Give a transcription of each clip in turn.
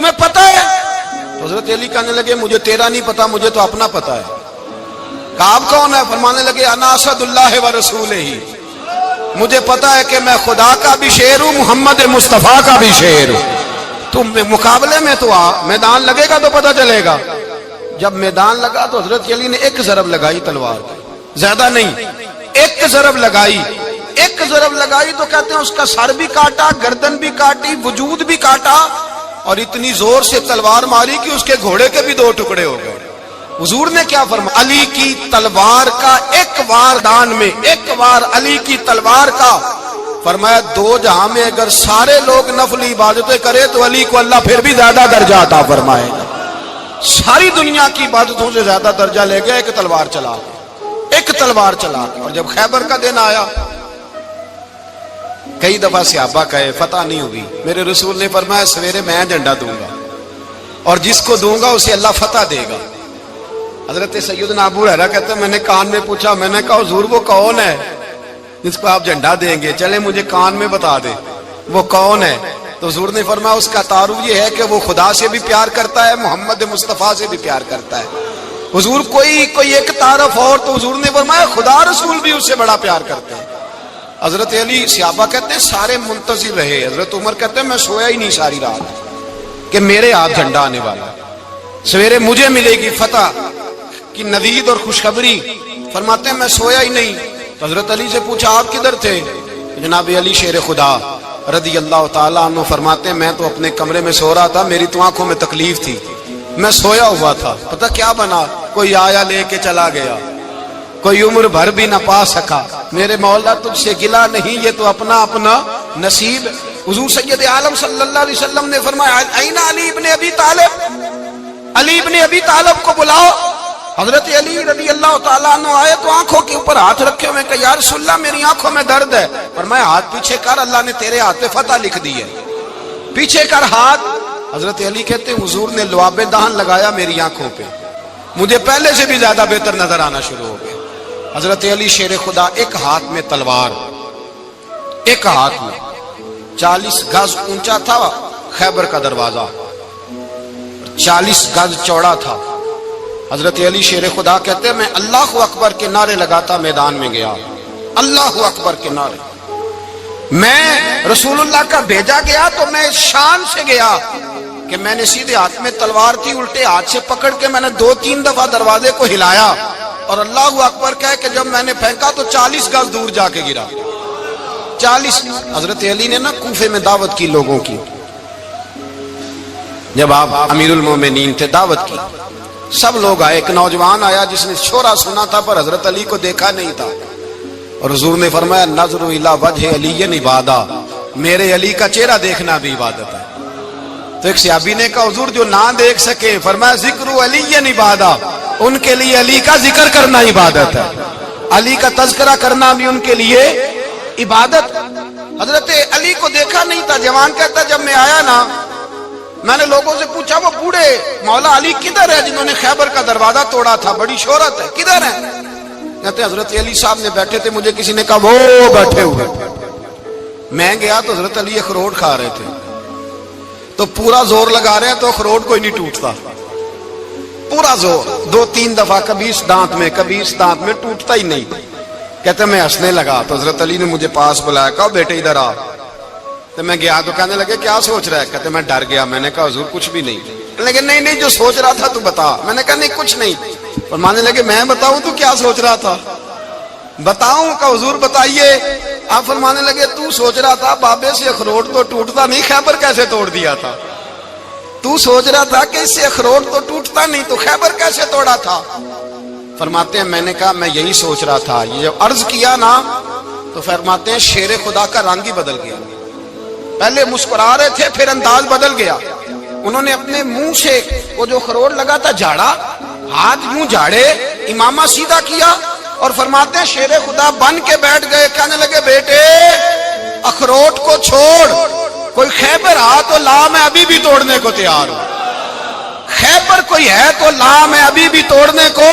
تمہیں پتا ہے؟ تو حضرت علی کہنے لگے مجھے تیرا نہیں پتا، مجھے تو اپنا پتا ہے۔ کہا آپ کون ہے؟ فرمانے لگے انا اسد اللہ و رسولہ ہی، مجھے پتا ہے کہ میں خدا کا بھی شیر ہوں، محمد مصطفیٰ کا بھی شیر ہوں۔ تم مقابلے میں تو آ، میدان لگے گا تو پتا چلے گا۔ جب میدان لگا تو حضرت علی نے ایک ضرب لگائی تلوار کی، زیادہ نہیں، ایک ضرب لگائی۔ ایک ضرب لگائی تو کہتے ہیں اس کا سر بھی کاٹا، گردن بھی کاٹی، وجود بھی کاٹا، اور اتنی زور سے تلوار ماری کہ اس کے گھوڑے کے بھی 2 ٹکڑے ہو گئے۔ حضور نے کیا فرمایا؟ علی کی تلوار کا ایک وار دان میں، ایک وار علی کی تلوار کا، فرمایا 2 جہاں میں اگر سارے لوگ نفل عبادتیں کرے تو علی کو اللہ پھر بھی زیادہ درجہ عطا فرمائے گا۔ ساری دنیا کی عبادتوں سے زیادہ درجہ لے گیا ایک تلوار چلا کے، ایک تلوار چلا کے۔ اور جب خیبر کا دن آیا، کئی دفعہ صحابہ کہے فتح نہیں ہوئی، میرے رسول نے فرمایا سویرے میں جھنڈا دوں گا اور جس کو دوں گا اسے اللہ فتح دے گا۔ حضرت سیدنا ابو ہریرہ کہتے ہیں میں نے کان میں پوچھا، میں نے کہا حضور وہ کون ہے جس کو آپ جھنڈا دیں گے؟ چلے مجھے کان میں بتا دے وہ کون ہے۔ تو حضور نے فرمایا اس کا تعارف یہ ہے کہ وہ خدا سے بھی پیار کرتا ہے، محمد مصطفیٰ سے بھی پیار کرتا ہے۔ حضور کوئی ایک تعارف اور، تو حضور نے فرمایا خدا رسول بھی اس سے بڑا پیار کرتے ہیں۔ حضرت علی، صحابہ کہتے ہیں سارے منتظر رہے۔ حضرت عمر کہتے ہیں میں سویا ہی نہیں ساری رات کہ میرے ہاتھ جھنڈا آنے والا، سویرے مجھے ملے گی فتح کی نوید اور خوشخبری۔ فرماتے ہیں میں سویا ہی نہیں۔ تو حضرت علی سے پوچھا آپ کدھر تھے؟ جناب علی شیر خدا رضی اللہ تعالیٰ عنہ فرماتے ہیں میں تو اپنے کمرے میں سو رہا تھا، میری تو آنکھوں میں تکلیف تھی، میں سویا ہوا تھا، پتہ کیا بنا؟ کوئی آیا لے کے چلا گیا، کوئی عمر بھر بھی نہ پا سکا۔ میرے مولا تجھ سے گلا نہیں، یہ تو اپنا اپنا نصیب۔ حضور سید عالم صلی اللہ علیہ وسلم نے فرمایا این علی ابن ابی طالب، علی ابن ابی طالب کو بلاؤ۔ حضرت علی رضی اللہ تعالیٰ عنہ آئے تو آنکھوں کے اوپر ہاتھ رکھے ہوئے کہ یا رسول اللہ میری آنکھوں میں درد ہے۔ فرمایا ہاتھ پیچھے کر، اللہ نے تیرے ہاتھ پہ فتح لکھ دی ہے، پیچھے کر ہاتھ۔ حضرت علی کہتے ہیں حضور نے لعاب دہن لگایا میری آنکھوں پہ، مجھے پہلے سے بھی زیادہ بہتر نظر آنا شروع ہو گیا۔ حضرت علی شیر خدا، ایک ہاتھ میں تلوار، ایک ہاتھ میں 40 گز اونچا تھا خیبر کا دروازہ، 40 گز چوڑا تھا۔ حضرت علی شیر خدا کہتے ہیں میں اللہ اکبر کے نعرے لگاتا میدان میں گیا، اللہ اکبر کے نعرے۔ میں رسول اللہ کا بھیجا گیا تو میں شان سے گیا کہ میں نے سیدھے ہاتھ میں تلوار تھی، الٹے ہاتھ سے پکڑ کے میں نے 2-3 دفعہ دروازے کو ہلایا اور اللہ اکبر کہہ کہ جب میں نے پھینکا تو 40 گز دور جا کے گرا، 40۔ حضرت علی نے نا کوفے میں دعوت کی لوگوں کی، جب آپ امیر المومنین تھے، دعوت کی، سب لوگ آئے۔ ایک نوجوان آیا جس نے شورا سنا تھا پر حضرت علی کو دیکھا نہیں تھا، اور حضور نے فرمایا نظر الی وجہ علی عبادہ، میرے علی کا چہرہ دیکھنا بھی عبادت ہے۔ تو ایک صحابی نے کہا حضور جو نہ دیکھ سکے، فرمایا ذکر علی عبادہ، ان کے لیے علی کا ذکر کرنا عبادت ہے، علی کا تذکرہ کرنا بھی ان کے لیے عبادت۔ حضرت علی کو دیکھا نہیں تھا۔ جوان کہتا جب میں آیا نا، میں نے لوگوں سے پوچھا وہ بوڑھے مولا علی کدھر ہے جنہوں نے خیبر کا دروازہ توڑا تھا، بڑی شہرت ہے، کدھر ہے؟ کہتے حضرت علی صاحب نے بیٹھے تھے، مجھے کسی نے کہا وہ بیٹھے ہوئے۔ میں گیا تو حضرت علی اخروٹ کھا رہے تھے، تو پورا زور لگا رہے ہیں تو اخروٹ کوئی نہیں ٹوٹتا، پورا زور 2-3 دفعہ، کبھی اس دانت میں کبھی اس دانت میں، ٹوٹتا ہی نہیں۔ کہتے میں ہنسنے لگا تو حضرت علی نے مجھے پاس بلایا، کہا بیٹے ادھر آ۔ تو میں گیا تو کہنے لگے کیا سوچ رہا ہے؟ کہتے میں ڈر گیا۔ میں نے کہا حضور کچھ بھی نہیں۔ لیکن نہیں جو سوچ رہا تھا تو بتا۔ میں نے کہا نہیں کچھ نہیں۔ فرمانے لگے میں بتاؤں تو کیا سوچ رہا تھا؟ بتاؤں؟ کہ حضور بتائیے۔ آپ فرمانے لگے تو سوچ رہا تھا بابے سے اخروٹ تو ٹوٹتا نہیں، خیبر کیسے توڑ دیا تھا؟ تو سوچ رہا تھا کہ اس سے اخروٹ تو ٹوٹتا نہیں، تو خیبر کیسے توڑا تھا؟ فرماتے ہیں میں نے کہا میں یہی سوچ رہا تھا۔ یہ جب عرض کیا نا تو فرماتے ہیں شیر خدا کا رنگ ہی بدل گیا، پہلے مسکرا رہے تھے پھر انداز بدل گیا۔ انہوں نے اپنے منہ سے وہ جو خروٹ لگا تھا جھاڑا، ہاتھ یوں جھاڑے، امامہ سیدھا کیا، اور فرماتے ہیں شیر خدا بن کے بیٹھ گئے۔ کہنے لگے بیٹے اخروٹ کو چھوڑ، کوئی خیبر آ تو لا، میں ابھی بھی توڑنے کو تیار ہوں۔ خیبر کوئی ہے تو لا، میں ابھی بھی توڑنے کو۔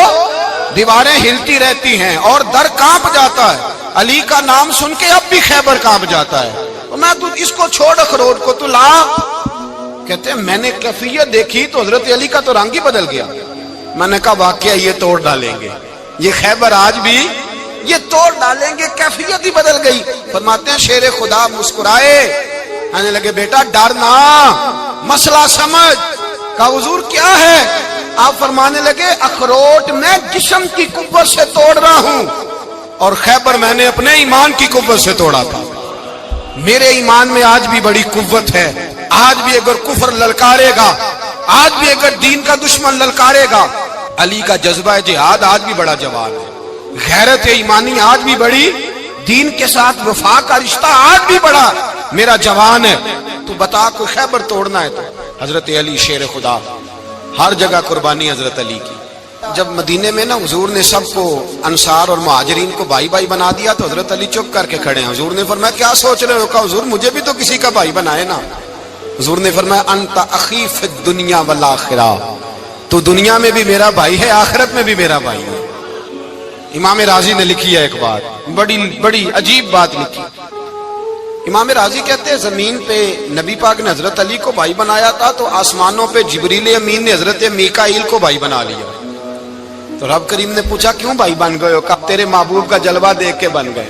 دیواریں ہلتی رہتی ہیں اور در کانپ جاتا ہے، علی کا نام سن کے اب بھی خیبر کانپ جاتا ہے۔ میں تو اس کو چھوڑ اخروٹ کو، تو لا۔ کہتے ہیں میں نے کیفیت دیکھی تو حضرت علی کا تو رنگ ہی بدل گیا. میں نے کہا واقعہ یہ توڑ ڈالیں گے, یہ خیبر آج بھی یہ توڑ ڈالیں گے, کیفیت ہی بدل گئی. فرماتے ہیں شیر خدا مسکرائے, کہنے لگے بیٹا ڈرنا, مسئلہ سمجھ. کہا حضور کیا ہے؟ آپ فرمانے لگے اخروٹ میں جسم کی قوت سے توڑ رہا ہوں اور خیبر میں نے اپنے ایمان کی قوت سے توڑا تھا. میرے ایمان میں آج بھی بڑی قوت ہے. آج بھی اگر کفر للکارے گا, آج بھی اگر دین کا دشمن للکارے گا, علی کا جذبہ جہاد آج بھی بڑا جوان ہے. غیرت ایمانی آج بھی بڑی, دین کے ساتھ وفا کا رشتہ آج بھی بڑا میرا جوان ہے. تو بتا کوئی خیبر توڑنا ہے تو حضرت علی شیر خدا, ہر جگہ قربانی حضرت علی کی. جب مدینے میں نا حضور نے سب کو انصار اور مہاجرین کو بھائی بھائی بنا دیا تو حضرت علی چپ کر کے کھڑے ہیں. حضور نے فرمایا کیا سوچ رہے ہو؟ کہا حضور مجھے بھی تو کسی کا بھائی بنائے نا. حضور نے فرمایا انت اخی فی الدنیا والآخرہ, تو دنیا میں بھی میرا بھائی ہے, آخرت میں بھی میرا بھائی ہے. امام راضی نے لکھی ہے ایک بات, بڑی بڑی عجیب بات لکھی. امام راضی کہتے ہیں زمین پہ نبی پاک نے حضرت علی کو بھائی بنایا تھا تو آسمانوں پہ جبریل امین نے حضرت میکائیل کو بھائی بنا لیا. تو رب کریم نے پوچھا کیوں بھائی بن گئے ہو؟ کہا تیرے محبوب کا جلوہ دیکھ کے بن گئے.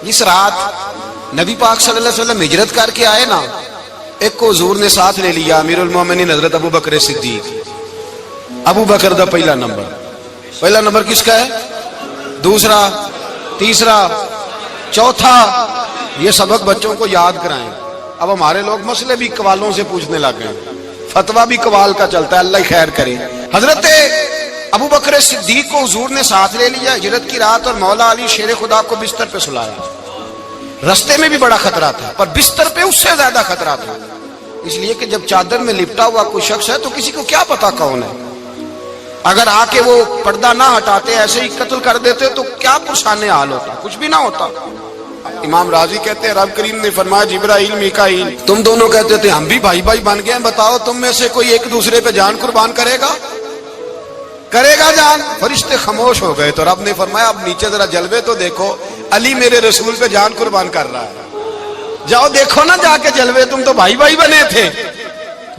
اس رات نبی پاک صلی اللہ علیہ وسلم ہجرت کر کے آئے نا, ایک کو حضور نے ساتھ لے لیا, امیر المومنین حضرت ابو بکر صدیق. ابو بکر دا پہلا نمبر کس کا ہے؟ دوسرا, تیسرا, چوتھا. یہ سبق بچوں کو یاد کرائیں. اب ہمارے لوگ مسئلے بھی قوالوں سے پوچھنے لگ گئے, فتویٰ بھی قوال کا چلتا ہے, اللہ ہی خیر کرے. حضرت ابو بکر صدیق کو حضور نے ساتھ لے لیا ہجرت کی رات, اور مولا علی شیر خدا کو بستر پہ سلایا. رستے میں بھی بڑا خطرہ تھا پر بستر پہ اس سے زیادہ خطرہ تھا, اس لیے کہ جب چادر میں لپٹا ہوا کوئی شخص ہے تو کسی کو کیا پتا کون ہے. اگر آ کے وہ پردہ نہ ہٹاتے, ایسے ہی قتل کر دیتے تو کیا پرسان حال ہوتا, کچھ بھی نہ ہوتا. امام راضی کہتے ہیں رب کریم نے فرمایا جبرائیل میکائیل تم دونوں کہتے تھے ہم بھی بھائی بھائی بن گئے ہیں, بتاؤ تم میں سے کوئی ایک دوسرے پہ جان قربان کرے گا جان؟ فرشتے خاموش ہو گئے. تو رب نے فرمایا اب نیچے ذرا جلوے تو دیکھو, علی میرے رسول پہ جان قربان کر رہا ہے, جاؤ دیکھو نا جا کے جلوے, تم تو بھائی بھائی بنے تھے.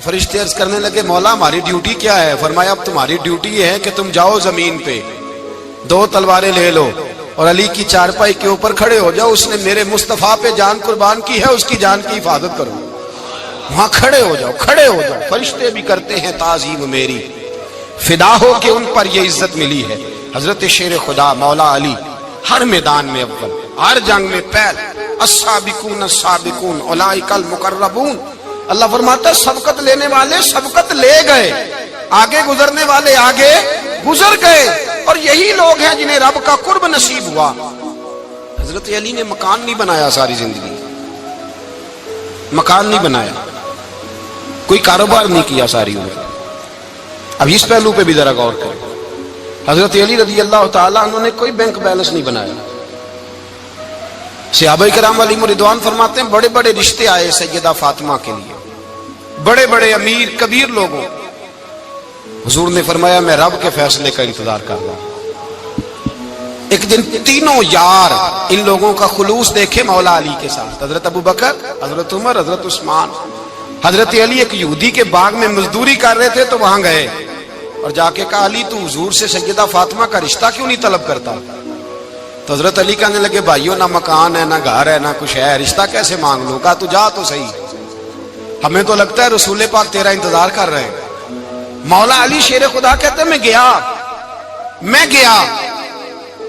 فرشتے عرض کرنے لگے مولا ہماری ڈیوٹی کیا ہے؟ فرمایا اب تمہاری ڈیوٹی یہ ہے کہ تم جاؤ زمین پہ 2 تلواریں لے لو اور علی کی چارپائی کے اوپر کھڑے ہو جاؤ. اس نے میرے مصطفیٰ پہ جان قربان کی ہے, اس کی جان کی حفاظت کرو. وہاں کھڑے ہو جاؤ. فرشتے بھی کرتے ہیں تعظیم میری, فدا ہو کہ ان پر یہ عزت ملی ہے. حضرت شیر خدا مولا علی ہر میدان میں اول, ہر جنگ میں پہل. السابقون السابقون اولئک المقربون. اللہ فرماتا ہے سبقت لینے والے سبقت لے گئے, آگے گزرنے والے آگے گزر گئے, اور یہی لوگ ہیں جنہیں رب کا قرب نصیب ہوا. حضرت علی نے مکان نہیں بنایا, ساری زندگی مکان نہیں بنایا, کوئی کاروبار نہیں کیا ساری عمر. اب اس پہلو پہ بھی ذرا غور کریں. حضرت علی رضی اللہ تعالیٰ انہوں نے کوئی بینک بیلنس نہیں بنایا. صحابہ کرام علیہم رضوان فرماتے ہیں بڑے بڑے رشتے آئے سیدہ فاطمہ کے لیے, بڑے بڑے امیر کبیر لوگوں. حضور نے فرمایا میں رب کے فیصلے کا انتظار کر رہا ہوں. ایک دن تینوں یار ان لوگوں کا خلوص دیکھے مولا علی کے ساتھ, حضرت ابو بکر, حضرت عمر, حضرت عثمان. حضرت علی ایک یہودی کے باغ میں مزدوری کر رہے تھے تو وہاں گئے اور جا کے کہا علی تو حضور سے سیدہ فاطمہ کا رشتہ کیوں نہیں طلب کرتا؟ تو حضرت علی کہنے لگے بھائیو نہ مکان ہے, نہ گھر ہے, نہ کچھ ہے, رشتہ کیسے مانگ لوں؟ کہا تو جا تو صحیح, ہمیں تو لگتا ہے رسول پاک تیرا انتظار کر رہے ہیں. مولا علی شیر خدا کہتے ہیں میں گیا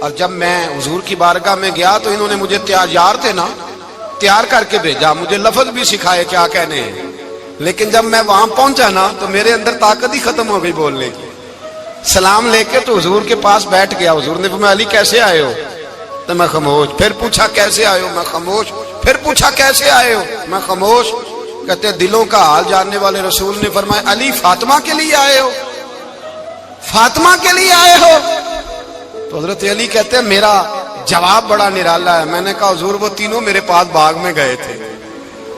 اور جب میں حضور کی بارگاہ میں گیا تو انہوں نے مجھے یار تھے نا, تیار کر کے بھیجا, مجھے لفظ بھی سکھائے کیا کہنے ہیں. لیکن جب میں وہاں پہنچا نا تو میرے اندر طاقت ہی ختم ہو گئی بولنے کی. سلام لے کے تو حضور کے پاس بیٹھ گیا. حضور نے فرمایا علی کیسے آئے ہو؟ تو میں خاموش. پھر پوچھا کیسے آئے ہو؟ میں خاموش. پھر پوچھا کیسے آئے ہو؟ میں خاموش. کہتے دلوں کا حال جاننے والے رسول نے فرمایا علی فاطمہ کے لیے آئے ہو؟ فاطمہ کے لیے آئے ہو؟ تو حضرت علی کہتے ہیں میرا جواب بڑا نرالا ہے. میں نے کہا حضور وہ تینوں میرے پاس باغ میں گئے تھے,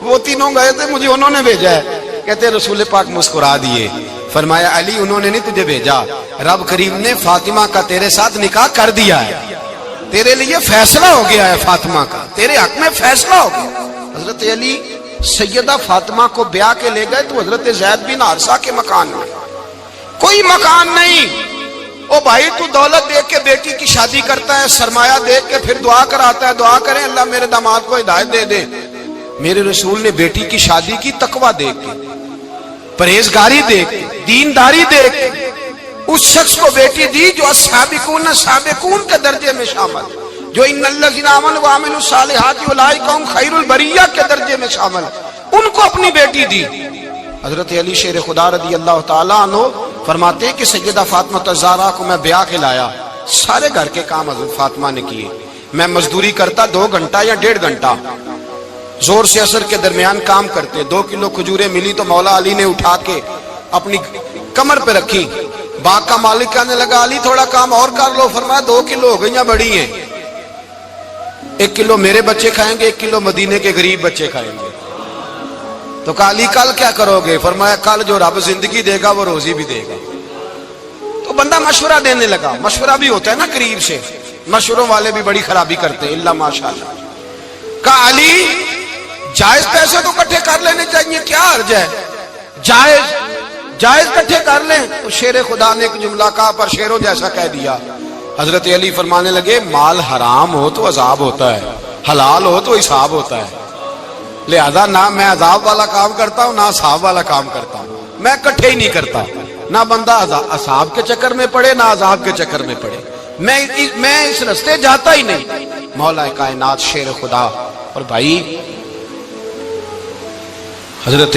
وہ تینوں گئے تھے, مجھے انہوں نے بھیجا ہے. کہتے رسول پاک مسکرا دیے, فرمایا علی انہوں نے نہیں تجھے بھیجا, رب کریم نے فاطمہ کا تیرے ساتھ نکاح کر دیا ہے, تیرے لیے فیصلہ ہو گیا ہے, فاطمہ کا تیرے حق میں فیصلہ ہو گیا. حضرت علی سیدہ فاطمہ کو بیاہ کے لے گئے تو حضرت زید بن حارثہ کے مکان میں کوئی مکان نہیں. او بھائی تو دولت دیکھ کے بیٹی کی شادی کرتا ہے, سرمایہ دیکھ کے پھر دعا کراتا ہے, دعا کریں اللہ میرے داماد کو ہدایت دے دے. میرے رسول نے بیٹی کی شادی کی تقوی دیکھ کے, پرہیزگاری دیکھ کے, دینداری دیکھ کے اس شخص کو بیٹی دی جو السابقون سابقون کے درجے میں شامل, جو ان الذین آمنوا وعملوا الصالحات اولئک هم خیر البریہ کے درجے میں شامل, ان کو اپنی بیٹی دی. حضرت علی شیر خدا رضی اللہ تعالیٰ عنہ فرماتے ہیں کہ سیدہ فاطمہ الزہرا کو میں بیاہ کے لایا, سارے گھر کے کام حضرت فاطمہ نے کیے. میں مزدوری کرتا 2 گھنٹہ یا 1.5 گھنٹہ, زور سے عصر کے درمیان کام کرتے. 2 کلو کھجوریں ملی تو مولا علی نے اٹھا کے اپنی کمر پہ رکھی. باغ کا مالک کہنے لگا علی تھوڑا کام اور کر لو. فرمایا 2 کلو ہو گئیاں بڑی ہیں, 1 کلو میرے بچے کھائیں گے, 1 کلو مدینے کے غریب بچے کھائیں گے. تو کہا علی کل کیا کرو گے؟ فرمایا کل جو رب زندگی دے گا وہ روزی بھی دے گا. تو بندہ مشورہ دینے لگا. مشورہ بھی ہوتا ہے نا قریب سے, مشوروں والے بھی بڑی خرابی کرتے ہیں اللہ ماشاءاللہ. کہا علی جائز پیسے تو کٹھے کر لینے چاہیے, کیا حرج ہے, جائز کٹھے کر لیں. تو شیر خدا نے ایک جملہ کہا پر شیروں جیسا کہہ دیا. حضرت علی فرمانے لگے مال حرام ہو تو عذاب ہوتا ہے, حلال ہو تو حساب ہوتا ہے. لہذا نہ میں عذاب والا کام کرتا ہوں نہ حساب والا کام کرتا ہوں, میں کٹھے ہی نہیں کرتا. نہ بندہ عذاب کے چکر میں پڑے نہ عذاب کے چکر میں پڑے, میں اس رستے جاتا ہی نہیں. مولا کائنات شیر خدا. اور بھائی حضرت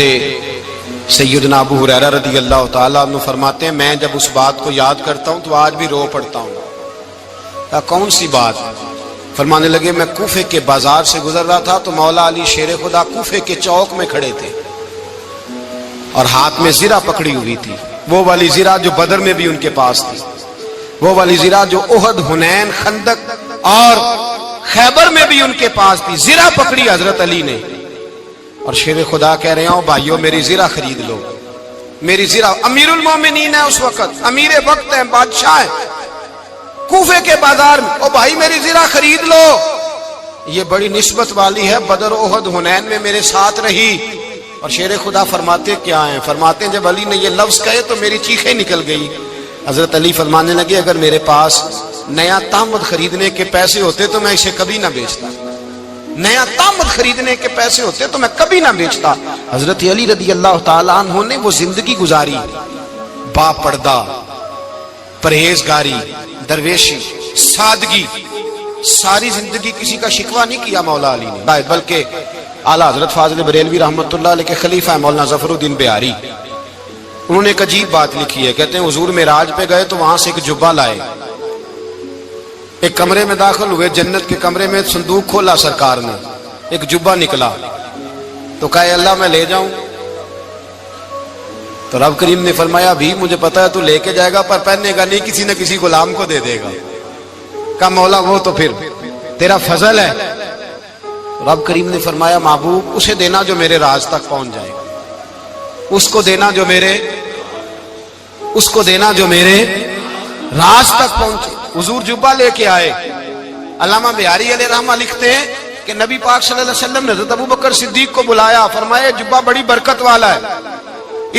سیدنا ابو ہریرہ رضی اللہ تعالیٰ عنہ فرماتے ہیں میں جب اس بات کو یاد کرتا ہوں تو آج بھی رو پڑتا ہوں. کون سی بات؟ فرمانے لگے میں کوفے کے بازار سے گزر رہا تھا تو مولا علی شیر خدا کوفے کے چوک میں کھڑے تھے اور ہاتھ میں زرہ پکڑی ہوئی تھی, وہ والی زرہ جو بدر میں بھی ان کے پاس تھی, وہ والی زرہ جو احد, حنین, خندق اور خیبر میں بھی ان کے پاس تھی. زرہ پکڑی حضرت علی نے اور شیر خدا کہہ رہے ہیں بھائیو میری زرہ خرید لو. میری زرہ, امیر المومنین ہے اس وقت, امیر وقت ہے, بادشاہ ہے, کوفے کے بازار میں, او بھائی میری زرہ خرید لو. یہ بڑی نسبت والی ہے, بدر, احد, حنین میں میرے ساتھ رہی. اور شیر خدا فرماتے کیا ہیں؟ فرماتے ہیں جب علی نے یہ لفظ کہے تو میری چیخیں نکل گئی. حضرت علی فرمانے لگے اگر میرے پاس نیا تامد خریدنے کے پیسے ہوتے تو میں اسے کبھی نہ بیچتا, نیا تامد خریدنے کے پیسے ہوتے تو میں کبھی نہ بیچتا. حضرت علی رضی اللہ تعالیٰ عنہ نے وہ زندگی گزاری, با پردہ, پرہیزگاری, درویشی, سادگی, ساری زندگی کسی کا شکوہ نہیں کیا مولا علی نے, بلکہ اعلیٰ حضرت فاضل بریلوی رحمۃ اللہ علیہ کے خلیفہ مولانا ظفر الدین بہاری, انہوں نے ایک عجیب بات لکھی ہے. کہتے ہیں حضور معراج پہ گئے تو وہاں سے ایک جبہ لائے, ایک کمرے میں داخل ہوئے, جنت کے کمرے میں صندوق کھولا سرکار نے, ایک جبہ نکلا تو کہا اللہ میں لے جاؤں. تو رب کریم نے فرمایا بھی مجھے پتا ہے تو لے کے جائے گا پر پہننے گا نہیں, کسی نہ کسی غلام کو دے دے گا. کہا مولا وہ تو پھر تیرا فضل ہے. رب کریم نے فرمایا محبوب اسے دینا جو میرے راز تک پہنچ جائے, اس کو دینا جو میرے راز تک پہنچے. حضور جبہ لے کے آئے. علامہ بہاری علیہ رحمہ لکھتے ہیں کہ نبی پاک صلی اللہ علیہ وسلم نے حضرت ابوبکر صدیق کو بلایا, فرمایا جبہ بڑی برکت والا ہے,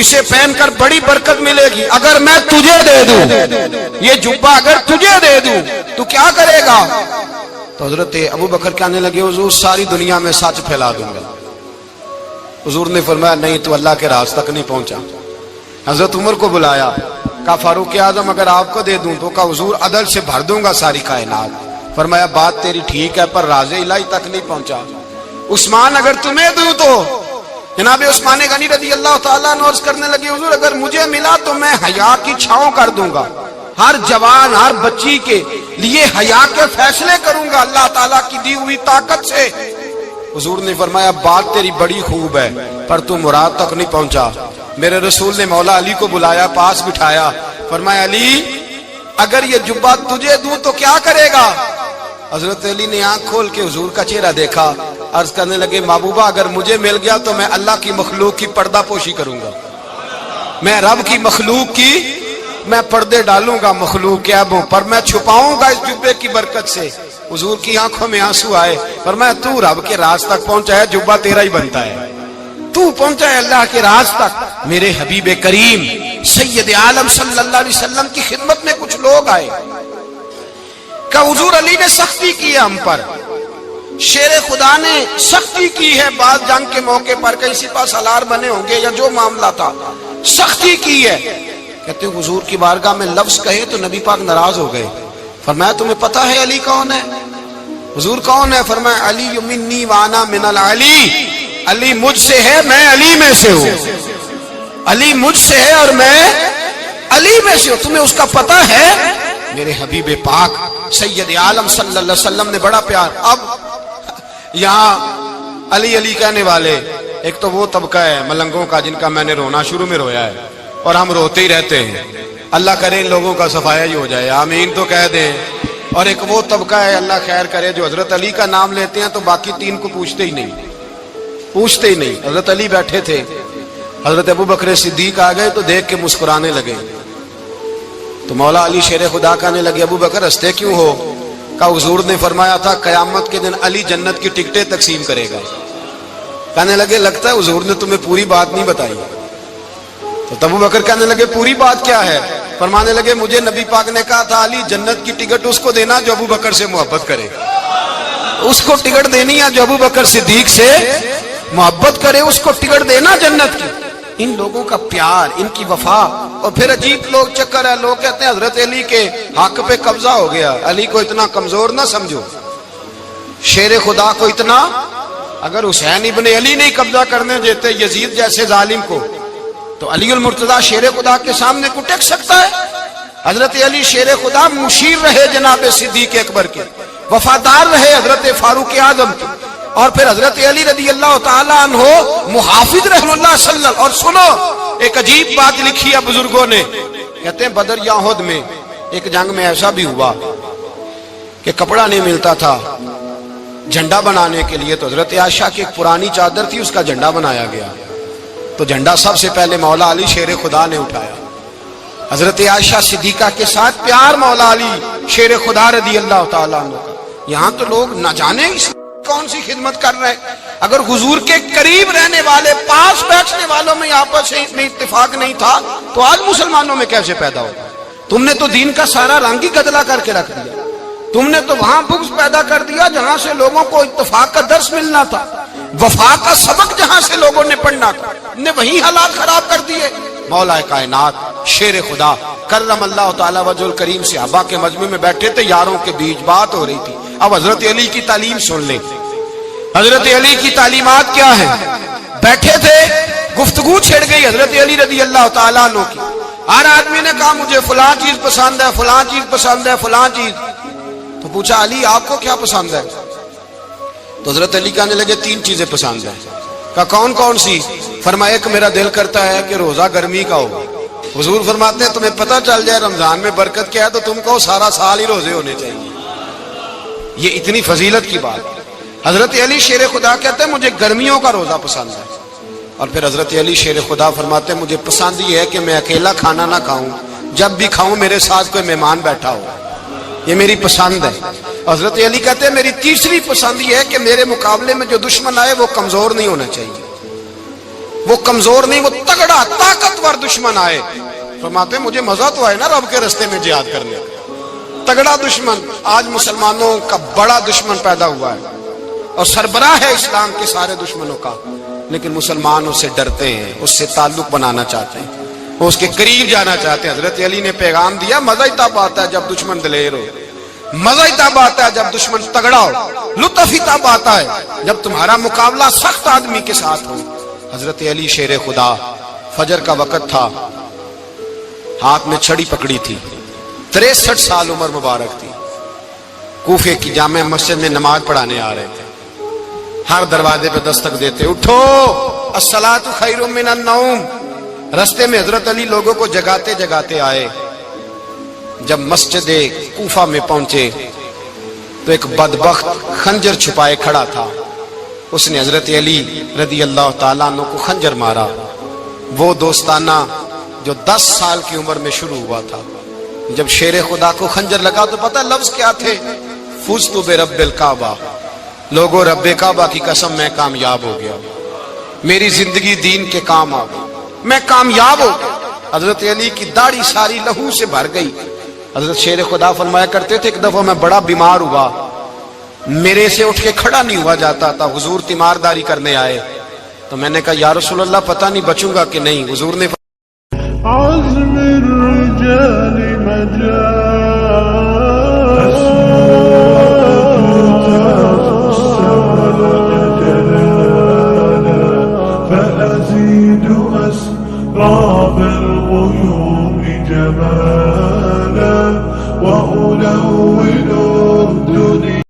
اسے پہن کر بڑی برکت ملے گی. اگر میں تجھے دے دوں یہ جبہ, اگر تجھے دے دوں تو کیا کرے گا؟ تو حضرت ابوبکر کہنے لگے حضور ساری دنیا میں سچ پھیلا دوں گا. حضور نے فرمایا نہیں تو اللہ کے راز تک نہیں پہنچا. حضرت عمر کو بلایا, کہا فاروق اعظم اگر آپ کو دے دوں تو کہا حضور عدل سے بھر دوں گا ساری کائنات. فرمایا بات تیری ٹھیک ہے پر راز الہی تک نہیں پہنچا. عثمان اگر تمہیں دوں تو جناب عثمان غنی رضی اللہ تعالیٰ عنہ عرض کرنے لگے حضور اگر مجھے ملا تو میں حیا کی چھاؤں کر دوں گا, ہر جوان ہر بچی کے لیے حیا کے فیصلے کروں گا اللہ تعالیٰ کی دی ہوئی طاقت سے. حضور نے فرمایا بات تیری بڑی خوب ہے پر تو مراد تک نہیں پہنچا. میرے رسول نے مولا علی کو بلایا, پاس بٹھایا, فرمایا علی اگر یہ جبہ تجھے دوں تو کیا کرے گا؟ حضرت علی نے آنکھ کھول کے حضور کا چہرہ دیکھا, عرض کرنے لگے محبوبہ اگر مجھے مل گیا تو میں اللہ کی مخلوق کی پردہ پوشی کروں گا, میں رب کی مخلوق کی میں پردے ڈالوں گا مخلوق کے عیبوں پر, میں چھپاؤں گا اس جبے کی برکت سے. حضور کی آنکھوں میں آنسو آئے, فرمایا تو رب کے راز تک پہنچا ہے, جبہ تیرا ہی بنتا ہے. تو پہنچا ہے اللہ کے راز تک۔ میرے حبیب کریم سید عالم صلی اللہ علیہ وسلم کی خدمت میں کچھ لوگ آئے کہ حضور علی نے سختی کی ہے ہم پر، شیر خدا نے سختی کی ہے، بعض جنگ کے موقع پر کہیں سپاہ سالار بنے ہوں گے یا جو معاملہ تھا، سختی کی ہے۔ کہتے ہیں حضور کی بارگاہ میں لفظ کہے تو نبی پاک ناراض ہو گئے۔ فرمایا تمہیں پتا ہے علی کون ہے؟ حضور کون ہے؟ فرمایا علی منی وانا من العلی، علی مجھ سے ہے میں علی میں سے ہوں، علی مجھ سے ہے اور میں علی میں سے ہوں، تمہیں اس کا پتا ہے؟ میرے حبیب پاک سید عالم صلی اللہ علیہ وسلم نے بڑا پیار۔ اب یہاں علی علی کہنے والے ایک تو وہ طبقہ ہے ملنگوں کا جن کا میں نے رونا شروع میں رویا ہے اور ہم روتے ہی رہتے ہیں، اللہ کرے ان لوگوں کا صفایا ہی ہو جائے، آمین تو کہہ دیں۔ اور ایک وہ طبقہ ہے اللہ خیر کرے جو حضرت علی کا نام لیتے ہیں تو باقی تین کو پوچھتے ہی نہیں۔ حضرت علی بیٹھے تھے، حضرت ابو بکر صدیق آ گئے تو دیکھ کے مسکرانے لگے، تو مولا علی شیر خدا کہنے لگے ابو بکر ہنستے کیوں ہو؟ کہ حضور نے فرمایا تھا قیامت کے دن علی جنت کی ٹکٹیں تقسیم کرے گا۔ کہنے لگے لگتا ہے حضور نے تمہیں پوری بات نہیں بتائی۔ تو ابو بکر کہنے لگے پوری بات کیا ہے؟ فرمانے لگے مجھے نبی پاک نے کہا تھا علی جنت کی ٹکٹ اس کو دینا جو ابو بکر سے محبت کرے، اس کو ٹکٹ دینی ہے جو ابو بکر صدیق سے محبت کرے، اس کو ٹکٹ دینا جنت کی۔ ان لوگوں کا پیار، ان کی وفا۔ اور پھر عجیب لوگ چکر ہے، لوگ کہتے ہیں حضرت علی کے حق پہ قبضہ ہو گیا، علی کو اتنا کمزور نہ سمجھو، شیر خدا کو اتنا، اگر حسین ابن علی نہیں قبضہ کرنے دیتے یزید جیسے ظالم کو تو علی المرتضیٰ شیر خدا کے سامنے کو ٹک سکتا ہے؟ حضرت علی شیر خدا مشیر رہے جناب صدیق اکبر کے، وفادار رہے حضرت فاروق اعظم کے، اور پھر حضرت علی رضی اللہ تعالیٰ عنہ محافظ رحم اللہ صلی اللہ۔ اور سنو ایک عجیب بات لکھی ہے بزرگوں نے، کہتے ہیں بدر یا احد میں ایک جنگ میں ایسا بھی ہوا کہ کپڑا نہیں ملتا تھا جھنڈا بنانے کے لیے، تو حضرت عائشہ کی ایک پرانی چادر تھی، اس کا جھنڈا بنایا گیا، تو جھنڈا سب سے پہلے مولا علی شیر خدا نے اٹھایا۔ حضرت عائشہ صدیقہ کے ساتھ پیار مولا علی شیر خدا رضی اللہ تعالیٰ عنہ کا۔ یہاں تو لوگ نہ جانے کون سی خدمت کر رہے ہیں۔ اگر حضور کے قریب رہنے والے، پاس بیٹھنے والوں میں آپس میں اتفاق نہیں تھا تو آج مسلمانوں میں کیسے پیدا ہوگا؟ تم نے تو دین کا سارا رنگ ہی گدلا کر کے رکھ دیا، تم نے تو وہاں بغض پیدا کر دیا جہاں سے لوگوں کو اتفاق کا درس ملنا تھا، وفا کا سبق جہاں سے لوگوں نے پڑھنا تھا، نے وہی حالات خراب کر دیے۔ مولا کائنات شیر خدا کرم اللہ تعالیٰ وجہ الکریم صحابہ کے مجمع میں بیٹھے تھے، یاروں کے بیچ بات ہو رہی تھی۔ اب حضرت علی کی تعلیم سن لیں، حضرت علی کی تعلیمات کیا ہیں؟ بیٹھے تھے، گفتگو چھڑ گئی حضرت علی رضی اللہ تعالیٰ عنہ کی، ہر آدمی نے کہا مجھے فلاں چیز پسند ہے، فلاں چیز پسند ہے، فلاں چیز۔ تو پوچھا علی آپ کو کیا پسند ہے؟ تو حضرت علی کہنے لگے تین چیزیں پسند ہیں۔ کہا کون کون سی؟ فرمایا ایک میرا دل کرتا ہے کہ روزہ گرمی کا ہو۔ حضور فرماتے ہیں تمہیں پتہ چل جائے رمضان میں برکت کیا ہے تو تم کو سارا سال ہی روزے ہونے چاہیے، یہ اتنی فضیلت کی بات۔ حضرت علی شیر خدا کہتے ہیں مجھے گرمیوں کا روزہ پسند ہے، اور پھر حضرت علی شیر خدا فرماتے ہیں مجھے پسند یہ ہے کہ میں اکیلا کھانا نہ کھاؤں، جب بھی کھاؤں میرے ساتھ کوئی مہمان بیٹھا ہو، یہ میری پسند ہے۔ حضرت علی کہتے ہیں میری تیسری پسند یہ ہے کہ میرے مقابلے میں جو دشمن آئے وہ کمزور نہیں ہونا چاہیے، وہ کمزور نہیں، وہ تگڑا طاقتور دشمن آئے۔ فرماتے ہیں مجھے مزہ تو آئے نا رب کے راستے میں جہاد کرنے کا، تگڑا دشمن۔ آج مسلمانوں کا بڑا دشمن پیدا ہوا ہے اور سربراہ ہے اسلام کے سارے دشمنوں کا، لیکن مسلمان اس سے ڈرتے ہیں، اس سے تعلق بنانا چاہتے ہیں، وہ اس کے قریب جانا چاہتے ہیں۔ حضرت علی نے پیغام دیا مزہ ہی تب آتا ہے جب دشمن دلیر ہو، مزہ ہی تب آتا ہے جب دشمن تگڑا ہو، لطف ہی تب آتا ہے جب تمہارا مقابلہ سخت آدمی کے ساتھ ہو۔ حضرت علی شیر خدا، فجر کا وقت تھا، ہاتھ میں چھڑی پکڑی تھی، 63 سال عمر مبارک تھی، کوفے کی جامع مسجد میں نماز پڑھانے آ رہے تھے، ہر دروازے پہ دستک دیتے اٹھو الصلاۃ خیر من النوم۔ رستے میں حضرت علی لوگوں کو جگاتے جگاتے آئے، جب مسجد کوفہ میں پہنچے تو ایک بدبخت خنجر چھپائے کھڑا تھا، اس نے حضرت علی رضی اللہ تعالیٰ عنہ کو خنجر مارا۔ وہ دوستانہ جو 10 سال کی عمر میں شروع ہوا تھا، جب شیر خدا کو خنجر لگا تو پتہ لفظ کیا تھے؟ فزت برب الکعبہ، لوگوں رب کعبہ کی قسم میں کامیاب ہو گیا۔ میری زندگی دین کے کام آ گئی، میں کامیاب ہو گیا۔ حضرت علی کی داڑھی ساری لہو سے بھر گئی۔ حضرت شیر خدا فرمایا کرتے تھے ایک دفعہ میں بڑا بیمار ہوا، میرے سے اٹھ کے کھڑا نہیں ہوا جاتا تھا، حضور تیمارداری کرنے آئے تو میں نے کہا یا رسول اللہ پتہ نہیں بچوں گا کہ نہیں۔ حضور نے عزم الرجال فأزيد أسراب الغيوم جمالا وألون الدنيا